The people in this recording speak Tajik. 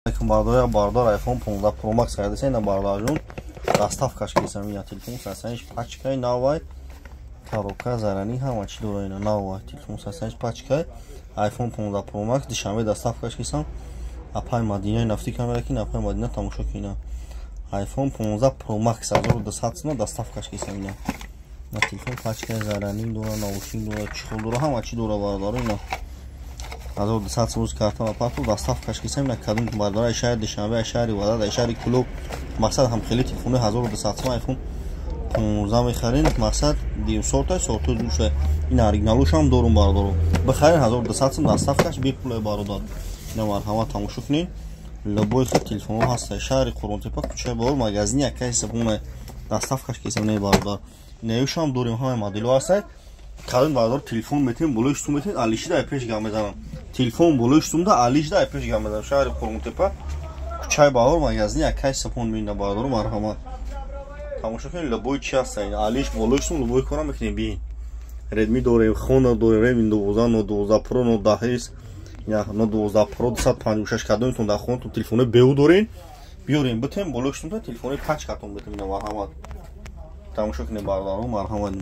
Бардор iPhone 15 Pro Max хардиса ина бардоржун доставкаш кисам ина телефон сасаниш пачкай навай тарока зарани ҳама чи дора ина навай телефон сасаниш пачкай iPhone 15 Pro Max дишанбе доставкаш кисам апай Мадинаи нафти камера ки апай Мадина тамошо кина iPhone 15 Pro Max 1200 сум доставкаш кисам ина на телефон пачкай зарани дора наушин дора чихол дора ҳама чи дора бардор ина 1200 сум картон апарту доставкаш кисам ина кадом бардор шаҳри дишанбе шаҳри вадад шаҳри Кулоб мақсад ҳам хели телефони 1200 сум iPhone 15 мехарин мақсад 200 сота душа ин оригиналуш ҳам дорум бардору бихарин 1200 сум доставкаш бепулай бародар ина марҳама тамошо кунин любой хел телефон ҳаст шаҳри Қуронтепа кӯчаи бор магазини якай сабуна доставкаш кисам не бародар неюш ҳам дорим ҳама модело ҳаст кадом бардор телефон метем болоиш сум метем алишда пеш гам мезанам телефон болоиш сумда алишда пеш гам мезанам шаҳри Қуронтепа кӯчаи бор магазини якай сабун мина бардор марҳама тамошо кунед любой чи ҳаст алиш болоиш сум любой кора мекунем биин Redmi дорем Honor дорем Redmi 12 но 12 Pro но 10s я но 12 Pro 256 кадомтон дар хонатон телефони беу дорен биёрем битем болоиш сумда телефони пач катон битем ина марҳамат тамошо кунед бардору марҳамат.